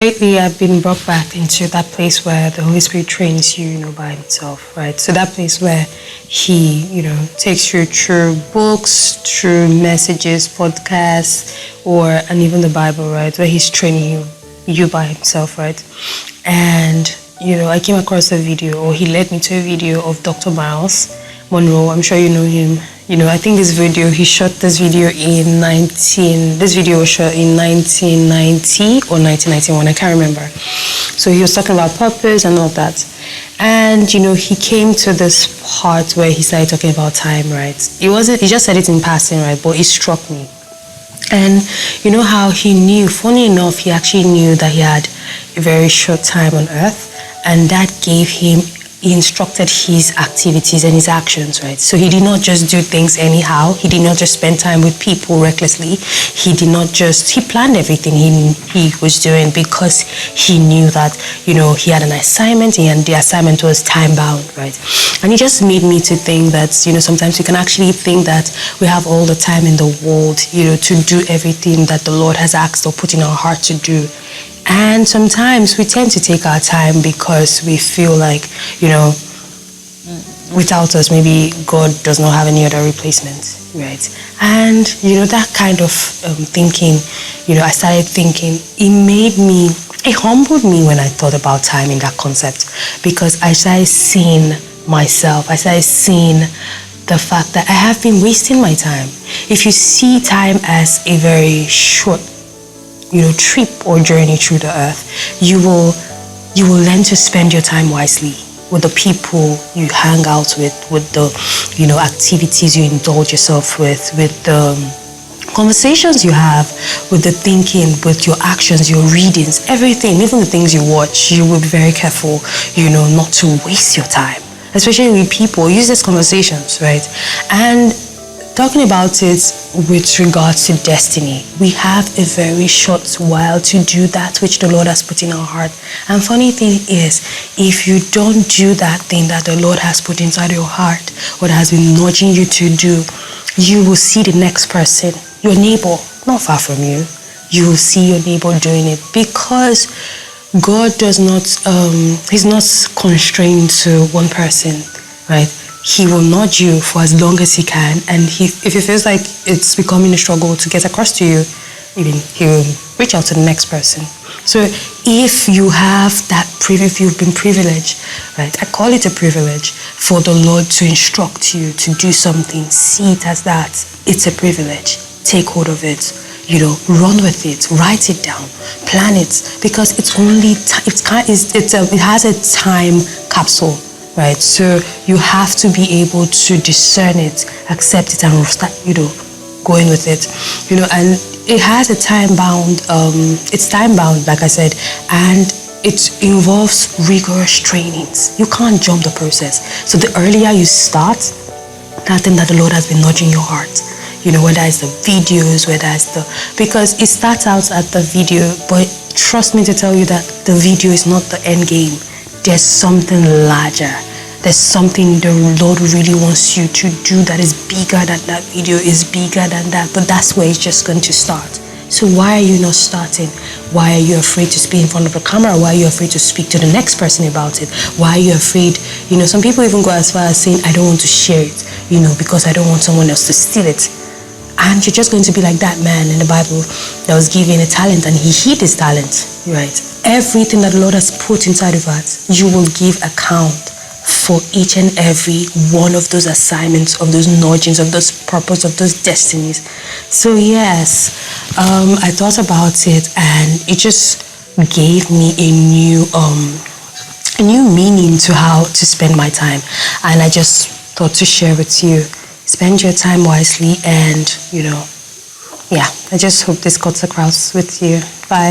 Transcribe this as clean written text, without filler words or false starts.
Lately, I've been brought back into that place where the Holy Spirit trains you, by Himself, right? So that place where He, takes you through books, through messages, podcasts, and even the Bible, right? Where He's training you by Himself, right? And I came across a video, or He led me to a video of Dr. Miles Monroe. I'm sure you know him. I think he shot this video this video was shot in 1990 or 1991, I can't remember. So he was talking about purpose and all that. And, he came to this part where he started talking about time, right? He just said it in passing, right? But it struck me. And you know how he knew, funny enough, he actually knew that he had a very short time on earth, and that gave him, he instructed his activities and his actions, right? So he did not just do things anyhow. He did not just spend time with people recklessly. He planned everything he was doing because he knew that, he had an assignment and the assignment was time bound, right? And it just made me to think that, sometimes we can actually think that we have all the time in the world, to do everything that the Lord has asked or put in our heart to do. And sometimes we tend to take our time because we feel like, without us, maybe God does not have any other replacement, right? And, that kind of thinking, I started thinking, it humbled me when I thought about time in that concept, because I started seeing myself, I started seeing the fact that I have been wasting my time. If you see time as a very short trip or journey through the earth, you will learn to spend your time wisely with the people you hang out with the activities you indulge yourself with the conversations you have, with the thinking, with your actions, your readings, everything, even the things you watch. You will be very careful, not to waste your time, especially with people. Use these conversations, right? And talking about it with regards to destiny, we have a very short while to do that which the Lord has put in our heart. And funny thing is, if you don't do that thing that the Lord has put inside your heart, what has been nudging you to do, you will see the next person, your neighbor, not far from you. You will see your neighbor doing it, because God does not, He's not constrained to one person, right? He will nudge you for as long as He can, and if he feels like it's becoming a struggle to get across to you, He will reach out to the next person. So if you have if you've been privileged, right? I call it a privilege for the Lord to instruct you to do something. See it as that. It's a privilege. Take hold of it. Run with it, write it down, plan it, because it has a time capsule. Right, so you have to be able to discern it, accept it, and start, going with it, and it has a time bound. It's time bound, like I said, and it involves rigorous trainings. You can't jump the process. So the earlier you start, that thing that the Lord has been nudging your heart, whether it's the videos, because it starts out at the video, but trust me to tell you that the video is not the end game. There's something larger. There's something the Lord really wants you to do that is bigger than that video, is bigger than that. But that's where it's just going to start. So why are you not starting? Why are you afraid to speak in front of the camera? Why are you afraid to speak to the next person about it? Why are you afraid? Some people even go as far as saying, I don't want to share it, because I don't want someone else to steal it. And you're just going to be like that man in the Bible that was given a talent and he hid his talent, right? Everything that the Lord has put inside of us, you will give account for each and every one of those assignments, of those nudgings, of those purpose, of those destinies. So yes, I thought about it, and it just gave me a new meaning to how to spend my time. And I just thought to share with you. Spend your time wisely, and I just hope this cuts across with you. Bye.